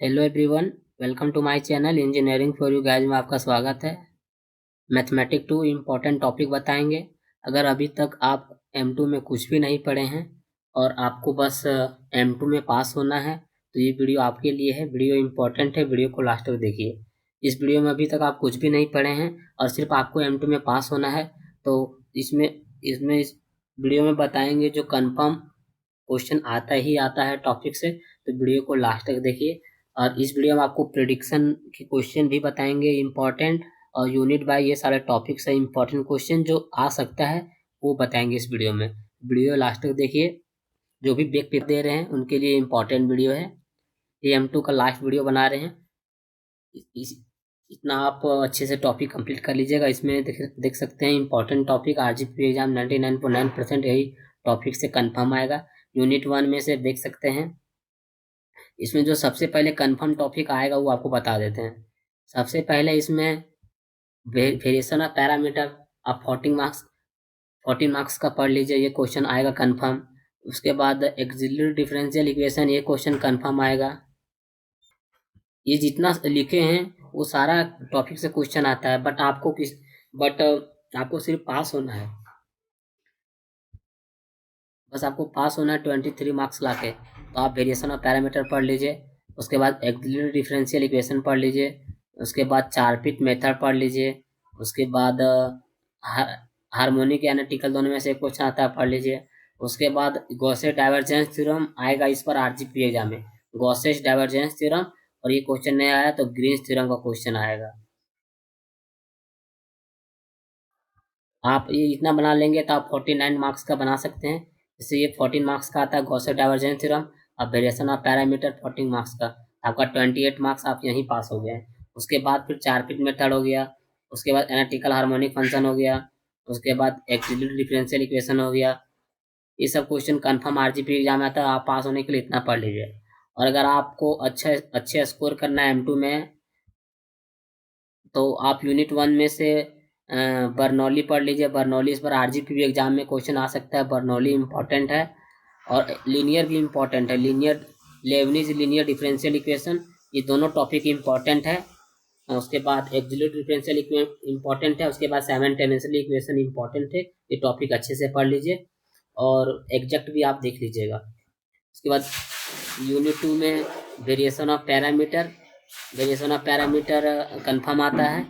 Hello everyone, welcome to my channel engineering for you guys में आपका स्वागत है। मैथमेटिक 2 इम्पॉर्टेंट टॉपिक बताएंगे। अगर अभी तक आप M2 में कुछ भी नहीं पढ़े हैं और आपको बस M2 में पास होना है तो ये वीडियो आपके लिए है। वीडियो इम्पॉर्टेंट है, वीडियो को लास्ट तक देखिए। इस वीडियो में अभी तक आप कुछ भी नहीं पढ़े हैं और सिर्फ आपको M2 में पास होना है तो इसमें इसमें इस वीडियो में बताएंगे जो कन्फर्म क्वेश्चन आता ही आता है टॉपिक से। तो वीडियो को लास्ट तक देखिए और इस वीडियो में आपको प्रिडिक्शन के क्वेश्चन भी बताएंगे इम्पॉर्टेंट, और यूनिट बाय ये सारे टॉपिक्स है इम्पॉर्टेंट क्वेश्चन जो आ सकता है वो बताएंगे इस वीडियो में। वीडियो लास्ट तक देखिए। जो भी बैक पेपर दे रहे हैं उनके लिए इम्पॉर्टेंट वीडियो है। ये M2 का लास्ट वीडियो बना रहे हैं। इतना आप अच्छे से टॉपिक कंप्लीट कर लीजिएगा। इसमें देख सकते हैं इम्पॉर्टेंट टॉपिक RGP एग्जाम 99.9% यही टॉपिक से कंफर्म आएगा। यूनिट 1 में से देख सकते हैं। इसमें जो सबसे पहले कंफर्म टॉपिक आएगा वो आपको बता देते हैं। सबसे पहले इसमें वेरिएशन ऑफ पैरामीटर। आप 14 मार्क्स का पढ़ लीजिए, ये क्वेश्चन आएगा कंफर्म। उसके बाद एक्सिलरी डिफरेंशियल इक्वेशन, ये क्वेश्चन कंफर्म आएगा। ये जितना लिखे हैं वो सारा टॉपिक से क्वेश्चन आता है, बट आपको सिर्फ पास होना है। बस आपको पास होना है 23 मार्क्स लाके। तो आप वेरिएशन ऑफ पैरामीटर पढ़ लीजिए। उसके बाद एक्सिलरी डिफरेंशियल इक्वेशन पढ़ लीजिए। उसके बाद चारपिट मेथड पढ़ लीजिए। उसके बाद हार्मोनिक या एनालिटिकल दोनों में से एक क्वेश्चन आता है, पढ़ लीजिए। उसके बाद गॉसेस डाइवर्जेंस थ्योरम आएगा इस पर RGP एग्जाम में, गॉसेस डाइवर्जेंस थ्योरम। और ये क्वेश्चन नहीं आया तो ग्रीन्स थ्योरम का क्वेश्चन आएगा। आप ये इतना बना लेंगे तो आप 49 मार्क्स का बना सकते हैं। जैसे ये 14 मार्क्स का आता है गॉसेस डाइवर्जेंस थ्योरम, अब वेरिएशन ऑफ पैरामीटर 14 मार्क्स का, आपका 28 मार्क्स आप यहीं पास हो गए हैं। उसके बाद फिर चारपिट मेथड हो गया। उसके बाद एनालिटिकल हार्मोनिक फंक्शन हो गया। उसके बाद एक्सिलरी डिफरेंशियल इक्वेशन हो गया। ये सब क्वेश्चन कंफर्म RGP एग्जाम में आता है। आप पास होने के लिए इतना पढ़ लीजिए। और अगर आपको अच्छे स्कोर करना है M2 में तो आप यूनिट 1 में से बर्नौली पढ़ लीजिए। बर्नौली इस पर RGP भी एग्जाम में क्वेश्चन आ सकता है। बर्नौली इम्पॉर्टेंट है और लीनियर भी इम्पॉर्टेंट है। लेबनिज लीनियर डिफरेंशियल इक्वेशन, ये दोनों टॉपिक इम्पॉर्टेंट है। उसके बाद एक्सिलरी डिफरेंशियल इम्पॉर्टेंट है। उसके बाद साइमल्टेनियसली इक्वेशन इम्पॉर्टेंट है। ये टॉपिक अच्छे से पढ़ लीजिए और एग्जैक्ट भी आप देख लीजिएगा। उसके बाद यूनिट 2 में वेरिएशन ऑफ पैरामीटर कंफर्म आता है।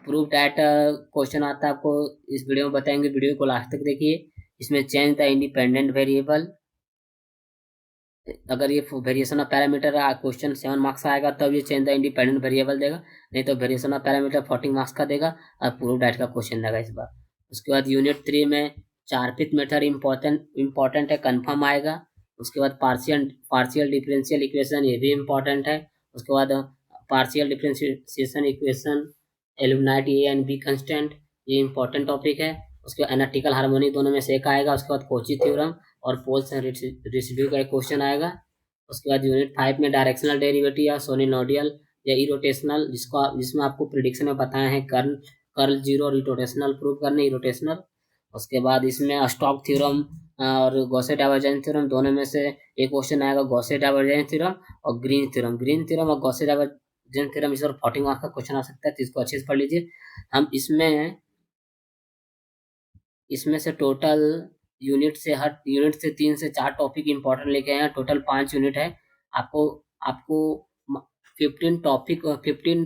प्रूफ डैट क्वेश्चन आता है, आपको इस वीडियो में बताएंगे। वीडियो को लास्ट तक देखिए। इसमें चेंज द इंडिपेंडेंट वेरिएबल, अगर ये variation of parameter question 7 marks आएगा तब ये चेंज द इंडिपेंडेंट वेरिएबल देगा, नहीं तो वेरिएशन ऑफ पैरामीटर 14 मार्क्स का देगा और प्रूफ डैट का क्वेश्चन देगा इस बार। उसके बाद यूनिट 3 में चारपिट मेथड इम्पॉर्टेंट है, कंफर्म आएगा। उसके बाद पार्शियल डिफरेंशियल इक्वेशन, ये भी इम्पॉर्टेंट है। उसके बाद partial differentiation equation, eliminate A and B constant, ये इंपॉर्टेंट टॉपिक है। उसके बाद एनालिटिकल हार्मोनिक दोनों में से एक आएगा। उसके बाद कोची थ्योरम और पोल्स एंड रेसिड्यू का एक क्वेश्चन आएगा। उसके बाद यूनिट 5 में डायरेक्शनल डेरिवेटिव या सोलिनोइडल या इरोटेशनल, जिसमें आपको प्रिडिक्शन में बताए हैं कर्ल जीरो और इरोटेशनल प्रूव करने, इरोटेशनल। उसके बाद इसमें स्टॉक थ्योरम और गॉसेस डाइवर्जेंस थ्योरम दोनों में से एक क्वेश्चन आएगा, गॉसेस डाइवर्जेंस थ्योरम और ग्रीन थ्योरम और गॉसेस डाइवर्जेंस थ्योरम। इस पर 40 मार्क्स का क्वेश्चन आ सकता है, तो इसको अच्छे से पढ़ लीजिए। हम इसमें से टोटल यूनिट से 3 से 4 टॉपिक इंपॉर्टेंट लेके आए हैं। टोटल 5 यूनिट है। आपको आपको 15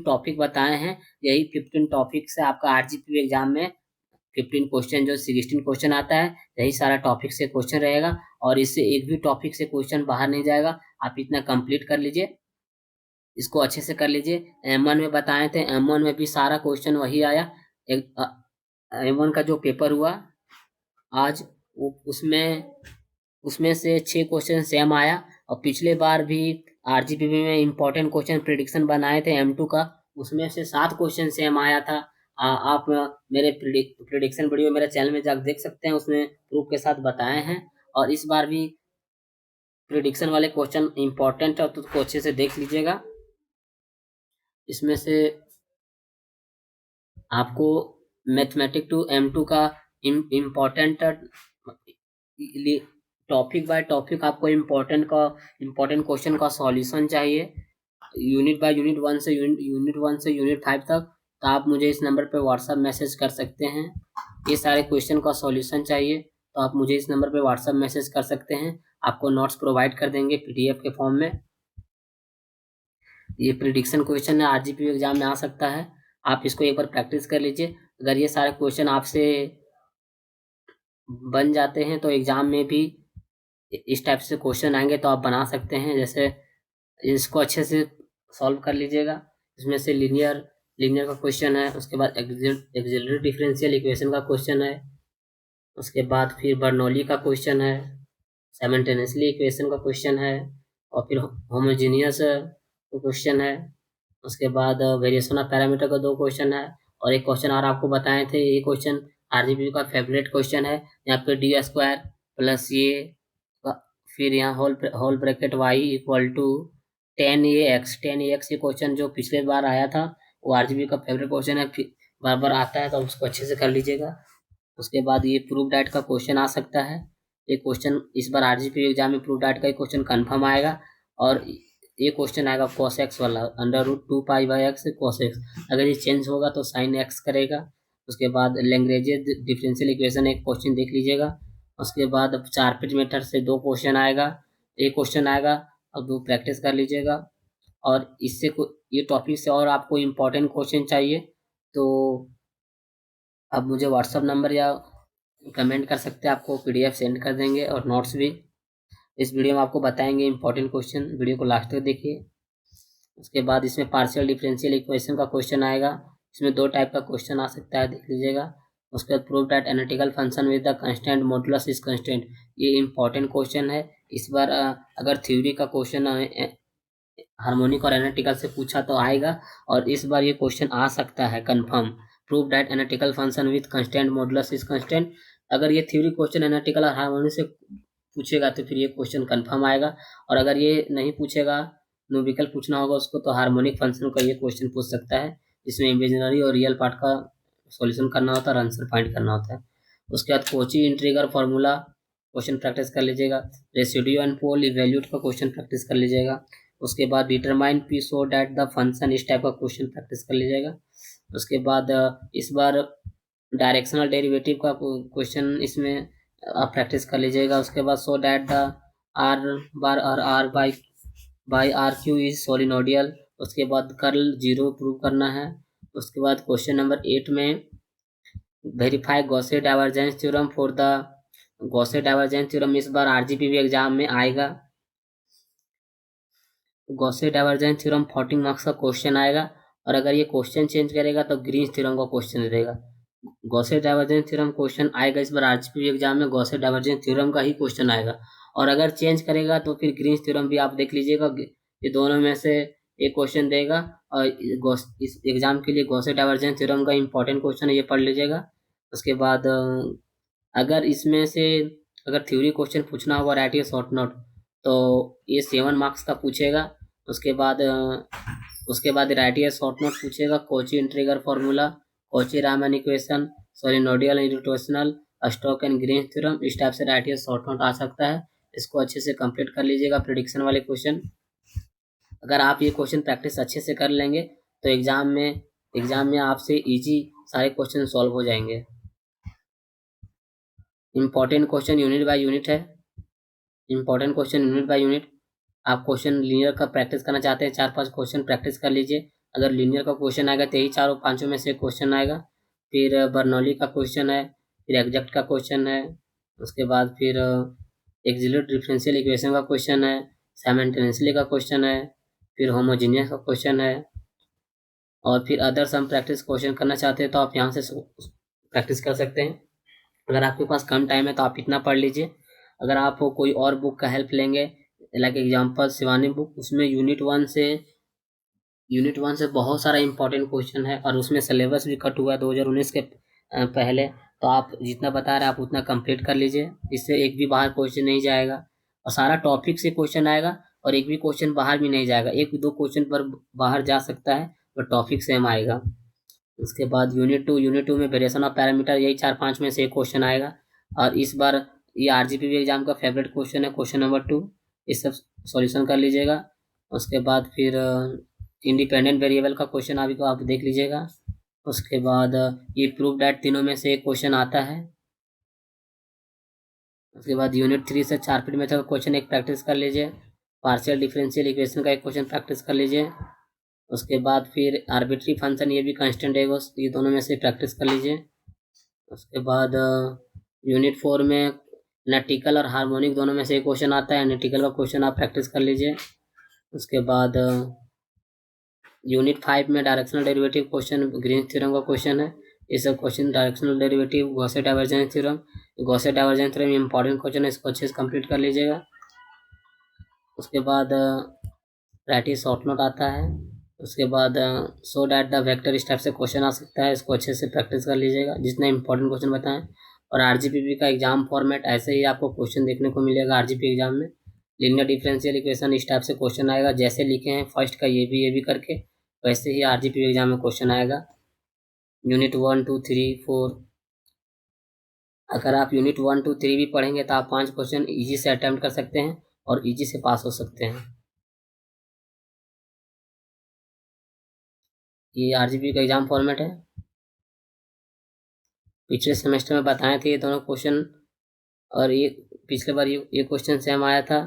टॉपिक बताए हैं। यही 15 टॉपिक से आपका RGP एग्जाम में 15 क्वेश्चन जो 16 क्वेश्चन आता है, यही सारा टॉपिक से क्वेश्चन रहेगा और इससे एक भी टॉपिक से क्वेश्चन बाहर नहीं जाएगा। आप इतना कंप्लीट कर लीजिए, इसको अच्छे से कर लीजिए। M1 में बताए थे, M1 में भी सारा क्वेश्चन वही आया। M1 का जो पेपर हुआ आज, उसमें से 6 क्वेश्चन सेम आया। और पिछले बार भी RGP में इम्पोर्टेंट क्वेश्चन प्रिडिक्शन बनाए थे M2 का, उसमें से 7 क्वेश्चन सेम आया था। आप मेरे प्रिडिक्शन वीडियो मेरे चैनल में जाकर देख सकते हैं, उसमें प्रूफ के साथ बताए हैं। और इस बार भी प्रिडिक्शन वाले क्वेश्चन इम्पोर्टेंट है तो उसको अच्छे से देख लीजिएगा। इसमें से आपको मैथमेटिक टू M2 का इम्पोर्टेंट टॉपिक बाय टॉपिक आपको इम्पोर्टेंट क्वेश्चन का सॉल्यूशन चाहिए। यूनिट बाय यूनिट 1 से यूनिट 5 तक, तो आप मुझे इस नंबर पे व्हाट्सअप मैसेज कर सकते हैं। ये सारे क्वेश्चन का सॉल्यूशन चाहिए तो आप मुझे इस नंबर पे व्हाट्सअप मैसेज कर सकते हैं। आपको नोट्स प्रोवाइड कर देंगे पीडीएफ के फॉर्म में। ये प्रिडिक्शन क्वेश्चन है, आरजीपी एग्जाम में आ सकता है, आप इसको एक बार प्रैक्टिस कर लीजिए। अगर ये सारे क्वेश्चन आपसे बन जाते हैं तो एग्जाम में भी इस टाइप से क्वेश्चन आएंगे तो आप बना सकते हैं। जैसे इसको अच्छे से सॉल्व कर लीजिएगा। इसमें से लीनियर का क्वेश्चन है, उसके बाद एक्सिलरी डिफरेंशियल इक्वेशन का क्वेश्चन है, उसके बाद फिर बर्नौली का क्वेश्चन है, साइमल्टेनियसली इक्वेशन का क्वेश्चन है, और फिर होमोजीनियस क्वेश्चन है, उसके बाद वेरिएशन ऑफ पैरामीटर का 2 क्वेश्चन है, और एक क्वेश्चन और आपको बताए थे। ये क्वेश्चन आरजीपी का फेवरेट क्वेश्चन है। यहाँ पे डी स्क्वायर प्लस ये, फिर यहाँ whole bracket Y equal to 10ax ये क्वेश्चन जो पिछले बार आया था वो आरजीबी का फेवरेट क्वेश्चन है, फिर बार बार आता है तो उसको अच्छे से कर लीजिएगा। उसके बाद ये प्रूफ डाइट का क्वेश्चन आ सकता है। ये क्वेश्चन इस बार आरजीपी एग्जाम में प्रूफ डाइट का क्वेश्चन कंफर्म आएगा। और ये क्वेश्चन आएगा cos x वाला, √2π/x cos x। अगर ये चेंज होगा तो sin x करेगा। उसके बाद लैग्रेंज डिफरेंशियल इक्वेशन एक क्वेश्चन देख लीजिएगा। उसके बाद 4 पेज मेथड से 2 क्वेश्चन आएगा, एक क्वेश्चन आएगा, अब 2 प्रैक्टिस कर लीजिएगा। और इससे ये टॉपिक से और आपको इम्पोर्टेंट क्वेश्चन चाहिए तो आप मुझे व्हाट्सअप नंबर या कमेंट कर सकते हैं, आपको पीडीएफ सेंड कर देंगे और नोट्स भी इस वीडियो में आपको बताएंगे इंपॉर्टेंट क्वेश्चन। वीडियो को लास्ट तक देखिए। उसके बाद इसमें पार्शियल डिफरेंशियल इक्वेशन का क्वेश्चन आएगा। इसमें 2 टाइप का क्वेश्चन आ सकता है, देख लीजिएगा। उसके बाद prove that analytical function with the constant modulus is constant, ये इंपॉर्टेंट क्वेश्चन है। इस बार अगर थ्योरी का क्वेश्चन हार्मोनिक और एनालिटिकल से पूछा तो आएगा, और इस बार ये क्वेश्चन आ सकता है confirm. Prove that analytical function with constant modulus is constant. अगर ये थ्योरी क्वेश्चन एनालिटिकल और हार्मोनिक से पूछेगा तो फिर ये क्वेश्चन कंफर्म आएगा। और अगर ये नहीं पूछेगा, न्यूमेरिकल पूछना होगा उसको, तो हार्मोनिक फंक्शन का ये क्वेश्चन पूछ सकता है, जिसमें इमेजिनरी और रियल पार्ट का सॉल्यूशन करना होता है और आंसर फाइंड करना होता है। उसके बाद Cauchy integral formula question practice कर लीजिएगा। रेसिड्यू एंड पोल इवैल्यूएट का क्वेश्चन प्रैक्टिस कर लीजिएगा। उसके बाद determine p so that the function, इस टाइप का क्वेश्चन प्रैक्टिस कर लीजिएगा। उसके बाद इस बार डायरेक्शनल डेरिवेटिव का क्वेश्चन इसमें आप प्रैक्टिस कर लीजिएगा। उसके बाद so that the r bar और r by r q is solenoidal. उसके बाद कर्ल 0 प्रूव करना है। उसके बाद क्वेश्चन नंबर 8 में verify Gauss divergence theorem for the Gauss divergence theorem इस बार आरजीपीवी एग्जाम में आएगा। गॉसे डाइवर्जेंस थ्योरम 14 मार्क्स का क्वेश्चन आएगा, और अगर ये क्वेश्चन चेंज करेगा तो ग्रीन्स थ्योरम का क्वेश्चन दे देगा। गॉसे डाइवर्जेंस थ्योरम क्वेश्चन आएगा इस बार आरजीपीवी एग्जाम में, गॉसे डाइवर्जेंस थ्योरम का ही क्वेश्चन आएगा। और अगर चेंज करेगा तो फिर ग्रीन्स थ्योरम भी आप देख लीजिएगा, ये दोनों में से एक क्वेश्चन देगा। और इस एग्जाम के लिए गॉसे डाइवर्जेंस थ्योरम का इंपॉर्टेंट क्वेश्चन है, ये पढ़ लीजिएगा। उसके बाद अगर इसमें से अगर थ्योरी क्वेश्चन पूछना होगा राइट ए शॉर्ट नोट, तो ये 7 मार्क्स का पूछेगा। उसके बाद राइट ए शॉर्ट नोट पूछेगा, Cauchy integral formula, Cauchy Riemann equation, solenoidal irrotational, Stokes and Green's theorem, इस टाइप से राइट ए शॉर्ट नोट आ सकता है। इसको अच्छे से कंप्लीट कर लीजिएगा प्रेडिक्शन वाले क्वेश्चन। अगर आप ये क्वेश्चन प्रैक्टिस अच्छे से कर लेंगे तो एग्जाम में आपसे इजी सारे क्वेश्चन सॉल्व हो जाएंगे। Important question unit by unit है। Important question unit by unit. आप क्वेश्चन लीनियर का प्रैक्टिस करना चाहते हैं, 4-5 क्वेश्चन प्रैक्टिस कर लीजिए। अगर लीनियर का क्वेश्चन आएगा तो यही 4-5 में से क्वेश्चन आएगा। फिर बर्नौली का क्वेश्चन है, फिर एग्जैक्ट का क्वेश्चन है, उसके बाद फिर एक्सिलरी डिफरेंशियल इक्वेशन का क्वेश्चन है, साइमल्टेनियसली का क्वेश्चन है, फिर होमोजीनियस का क्वेश्चन है, और फिर अदर सम प्रैक्टिस क्वेश्चन करना चाहते हैं तो आप यहाँ से प्रैक्टिस कर सकते हैं। अगर आपके पास कम टाइम है तो आप इतना पढ़ लीजिए। अगर आप कोई और बुक का हेल्प लेंगे, लाइक एग्जाम्पल शिवानी बुक, उसमें यूनिट 1 से बहुत सारा इंपॉर्टेंट क्वेश्चन है, और उसमें सिलेबस भी कट हुआ है 2019 के पहले। तो आप जितना बता रहे हैं आप उतना कंप्लीट कर लीजिए, इससे एक भी बाहर क्वेश्चन नहीं जाएगा, और सारा टॉपिक से क्वेश्चन आएगा, और एक भी क्वेश्चन बाहर भी नहीं जाएगा। 1-2 क्वेश्चन पर बाहर जा सकता है, तो टॉपिक सेम आएगा। उसके बाद यूनिट 2 में वेरिएशन ऑफ पैरामीटर, यही 4-5 में से एक क्वेश्चन आएगा। और इस बार ये आरजीपीवी एग्जाम का फेवरेट क्वेश्चन है, क्वेश्चन नंबर 2। इस सब सॉल्यूशन कर लीजिएगा। उसके बाद फिर इंडिपेंडेंट वेरिएबल का क्वेश्चन अभी को आप देख लीजिएगा। उसके बाद ये प्रूव दैट तीनों में से एक क्वेश्चन आता है। उसके बाद यूनिट 3 से 4 फीट मेथड का क्वेश्चन एक प्रैक्टिस कर लीजिए। पार्शियल डिफरेंशियल इक्वेशन का एक क्वेश्चन प्रैक्टिस कर लीजिए। उसके बाद फिर आर्बिट्री फंक्शन, ये भी कांस्टेंट है, ये दोनों में से प्रैक्टिस कर लीजिए। उसके बाद यूनिट 4 में एनालिटिकल और हार्मोनिक दोनों में से एक क्वेश्चन आता है, एनालिटिकल का क्वेश्चन आप प्रैक्टिस कर लीजिए। उसके बाद यूनिट 5 में directional derivative question, green theorem का क्वेश्चन है। ये सब question directional derivative, Gosset divergence theorem, Gosset divergence theorem important question है, इसको अच्छे से कंप्लीट कर लीजिएगा। उसके बाद राइट शॉर्ट नोट आता है। उसके बाद सो डैट द वेक्टर इस टाइप से क्वेश्चन आ सकता है, इसको अच्छे से प्रैक्टिस कर लीजिएगा जितने इंपॉर्टेंट क्वेश्चन बताएं। और आरजीपीवी का एग्जाम फॉर्मेट ऐसे ही आपको क्वेश्चन देखने को मिलेगा आरजीपी एग्जाम में। लीनियर डिफरेंशियल इक्वेशन इस टाइप से क्वेश्चन आएगा, जैसे लिखे हैं फर्स्ट का ये भी करके, वैसे ही आरजीपी एग्जाम में क्वेश्चन आएगा। यूनिट 1, 2, 3, 4, अगर आप यूनिट 1, 2, 3 भी पढ़ेंगे तो आप 5 क्वेश्चन ईजी से अटेम्प्ट कर सकते हैं और ईजी से पास हो सकते हैं। ये आरजीपी का एग्जाम फॉर्मेट है। पिछले सेमेस्टर में बताए थे ये दोनों क्वेश्चन, और ये पिछले बार ये क्वेश्चन सेम आया था।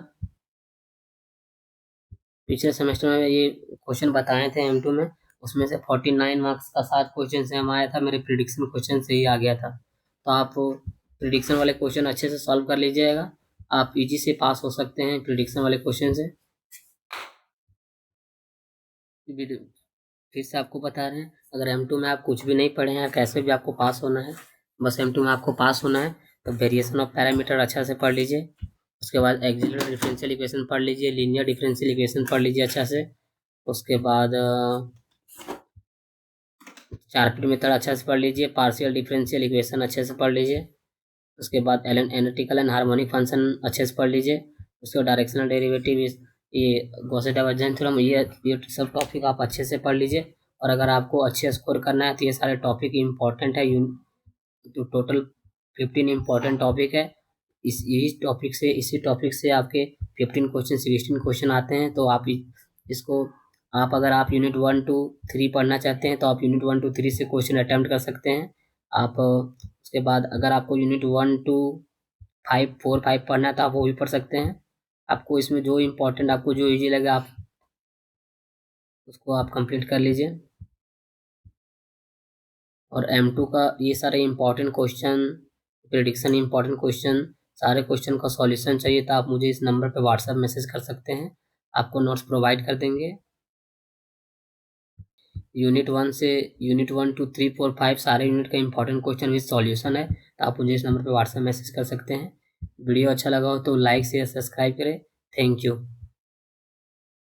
पिछले सेमेस्टर में ये क्वेश्चन बताए थे M2 में, उसमें से 49 मार्क्स का 7 क्वेश्चन सेम आया था, मेरे प्रिडिक्शन क्वेश्चन से ही आ गया था। तो आप प्रिडिक्शन वाले क्वेश्चन अच्छे से सॉल्व कर लीजिएगा, आप इजी से पास हो सकते हैं प्रिडिक्शन वाले क्वेश्चन से। फिर से आपको बता रहे हैं, अगर M2 में आप कुछ भी नहीं पढ़े हैं, कैसे भी आपको पास होना है, बस M2 में आपको पास होना है, तो वेरिएशन ऑफ पैरामीटर अच्छा से पढ़ लीजिए। उसके बाद एक्सिलरी डिफरेंशियल इक्वेशन पढ़ लीजिए, लीनियर डिफरेंशियल इक्वेशन पढ़ लीजिए अच्छा से। उसके बाद 4 फीट मेथड अच्छा से पढ़ लीजिए, पार्शियल डिफरेंशियल इक्वेशन अच्छे से पढ़ लीजिए। उसके बाद एनालिटिकल एंड हार्मोनिक फंक्शन अच्छे से पढ़ लीजिए। उसके बाद डायरेक्शनल डेरिवेटिव, ये गॉसेट डाइवर्जेंस थ्योरम, ये सब टॉपिक आप अच्छे से पढ़ लीजिए। और अगर आपको अच्छे स्कोर करना है तो ये सारे टॉपिक इंपॉर्टेंट है, तो टोटल 15 इंपॉर्टेंट टॉपिक है। इसी टॉपिक से आपके 15 क्वेश्चन 16 क्वेश्चन आते हैं। तो आप इसको अगर आप यूनिट 1, 2, 3 पढ़ना चाहते हैं तो आप यूनिट 1, 2, 3 से क्वेश्चन अटेम्प्ट कर सकते हैं आप। उसके बाद अगर आपको यूनिट 1, 2, 5, 4, 5 पढ़ना है तो आप वो भी पढ़ सकते हैं। आपको इसमें जो इम्पोर्टेंट, आपको जो इजी लगे आप उसको आप कंप्लीट कर लीजिए। और M2 का ये सारे important question, prediction important question, सारे क्वेश्चन का सॉल्यूशन चाहिए तो आप मुझे इस नंबर पे व्हाट्सएप मैसेज कर सकते हैं, आपको नोट्स प्रोवाइड कर देंगे। यूनिट 1 से यूनिट 1, 2, 3, 4, 5 सारे यूनिट का इंपॉर्टेंट क्वेश्चन विद सॉल्यूशन है, तो आप मुझे इस नंबर पे व्हाट्सएप मैसेज कर सकते हैं। वीडियो अच्छा लगा हो तो लाइक शेयर सब्सक्राइब करें। Thank you.